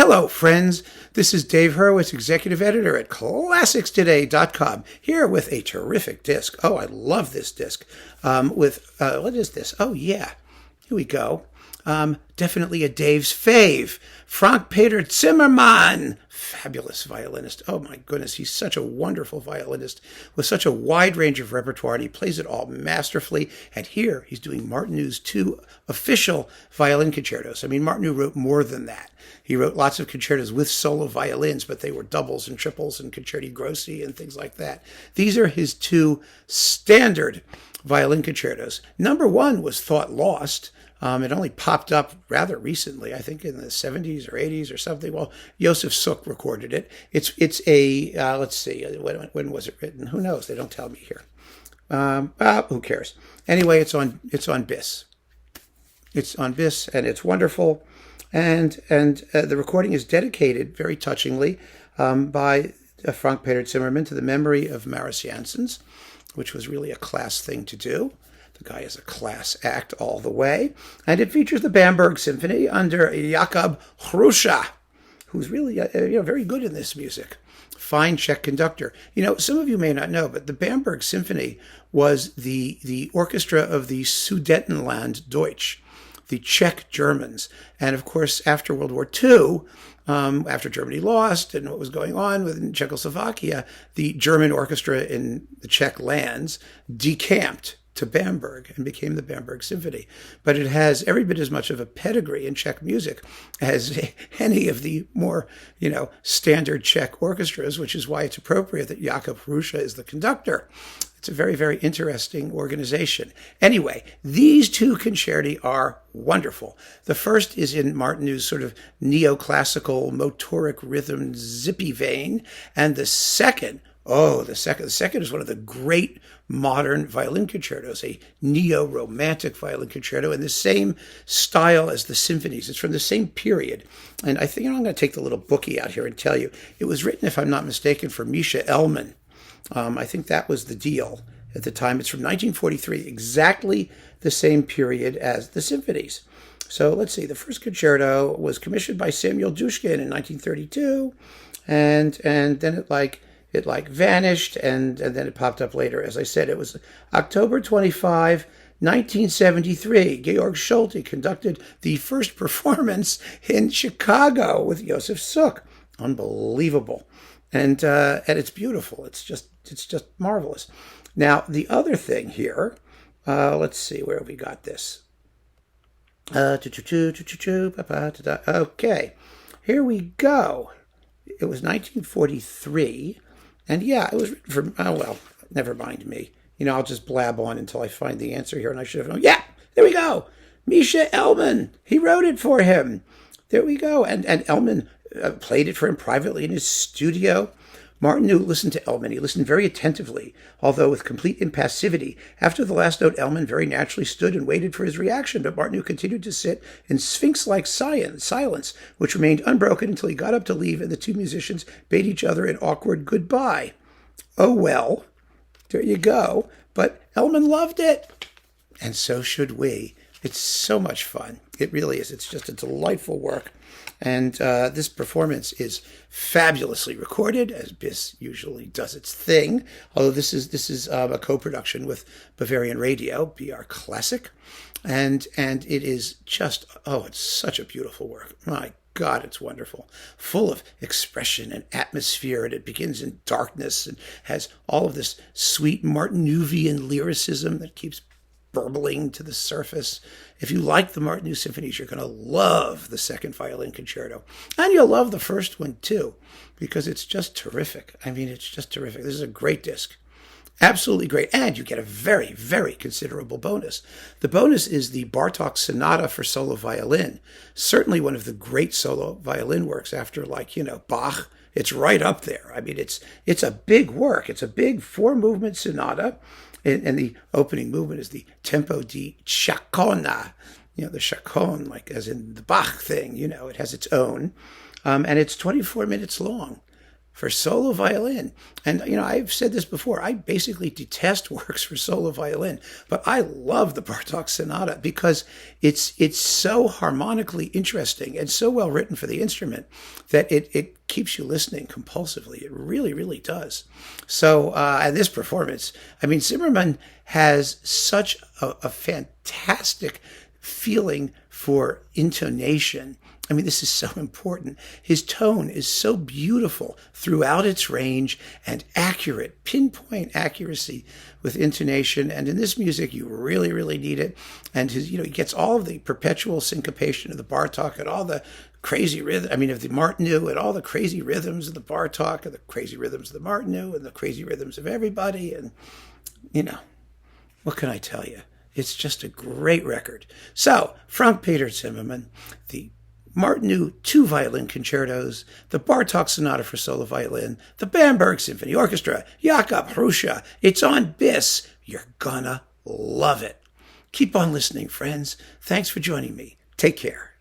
Hello, friends. This is Dave Hurwitz, executive editor at ClassicsToday.com, here with a terrific disc. Oh, I love this disc. What is this? Oh, yeah. Here we go. Definitely a Dave's fave. Frank Peter Zimmermann. Fabulous violinist. Oh my goodness, he's such a wonderful violinist with such a wide range of repertoire, and he plays it all masterfully. And here he's doing Martinu's 2 official violin concertos. I mean, Martinu wrote more than that. He wrote lots of concertos with solo violins, but they were doubles and triples and concerti grossi and things like that. These are his 2 standard violin concertos. Number 1 was thought lost. It only popped up rather recently, I think in the 70s or 80s or something. Well, Josef Suk recorded it. It's a, let's see, when was it written? Who knows? They don't tell me here. Who cares? Anyway, it's on BIS. It's on BIS, and it's wonderful. And the recording is dedicated, very touchingly, by Frank Peter Zimmermann to the memory of Maris Janssens, which was really a class thing to do. The guy is a class act all the way. And it features the Bamberg Symphony under Jakub Hruša, who's really very good in this music. Fine Czech conductor. Some of you may not know, but the Bamberg Symphony was the orchestra of the Sudetenland Deutsch, the Czech Germans. And of course, after World War II, after Germany lost and what was going on within Czechoslovakia, the German orchestra in the Czech lands decamped to Bamberg and became the Bamberg Symphony. But it has every bit as much of a pedigree in Czech music as any of the more, standard Czech orchestras, which is why it's appropriate that Jakub Hruša is the conductor. It's a very, very interesting organization. Anyway, these 2 concerti are wonderful. The first is in Martinu's sort of neoclassical motoric rhythm zippy vein, and the second is one of the great modern violin concertos, a neo-romantic violin concerto in the same style as the symphonies. It's from the same period. And I think I'm going to take the little bookie out here and tell you, it was written, if I'm not mistaken, for Misha Elman. I think that was the deal at the time. It's from 1943, exactly the same period as the symphonies. So let's see. The first concerto was commissioned by Samuel Dushkin in 1932, and then it vanished, and then it popped up later. As I said, it was October 25, 1973. Georg Schulte conducted the first performance in Chicago with Josef Suk. Unbelievable. And it's beautiful. It's just marvelous. Now, the other thing here, let's see, where have we got this? Okay, here we go. It was 1943. And yeah, it was written for, never mind me. I'll just blab on until I find the answer here. And I should have known. Yeah, there we go. Misha Elman. He wrote it for him. There we go. And Elman played it for him privately in his studio. Martinu listened to Elman. He listened very attentively, although with complete impassivity. After the last note, Elman very naturally stood and waited for his reaction, but Martinu continued to sit in sphinx-like silence, which remained unbroken until he got up to leave and the 2 musicians bade each other an awkward goodbye. Oh well, there you go. But Elman loved it, and so should we. It's so much fun. It really is. It's just a delightful work. And this performance is fabulously recorded, as BIS usually does its thing. Although this is a co-production with Bavarian Radio, BR Classic, and it is just it's such a beautiful work. My God, it's wonderful, full of expression and atmosphere, and it begins in darkness and has all of this sweet Martinuvian lyricism that keeps burbling to the surface. If you like the Martinu symphonies, you're going to love the second violin concerto. And you'll love the first one, too, because it's just terrific. I mean, it's just terrific. This is a great disc. Absolutely great. And you get a very, very considerable bonus. The bonus is the Bartók Sonata for solo violin. Certainly one of the great solo violin works after, Bach. It's right up there. I mean, it's a big work. It's a big 4-movement sonata. And the opening movement is the tempo di chaconne, the chaconne, like as in the Bach thing, it has its own. And it's 24 minutes long. for solo violin. And, I've said this before, I basically detest works for solo violin, but I love the Bartók Sonata because it's so harmonically interesting and so well written for the instrument that it keeps you listening compulsively. It really, really does. So, and this performance, Zimmermann has such a fantastic feeling for intonation. This is so important. His tone is so beautiful throughout its range and accurate, pinpoint accuracy with intonation. And in this music, you really, really need it. And he gets all of the perpetual syncopation of the Bartók and all the crazy rhythm. Of the Martinu and all the crazy rhythms of the Bartók and the crazy rhythms of the Martinu and the crazy rhythms of everybody. And, what can I tell you? It's just a great record. So, from Peter Zimmermann, the Martinu 2 Violin Concertos, the Bartók Sonata for Solo Violin, the Bamberg Symphony Orchestra, Jakob Hruša. It's on BIS. You're gonna love it. Keep on listening, friends. Thanks for joining me. Take care.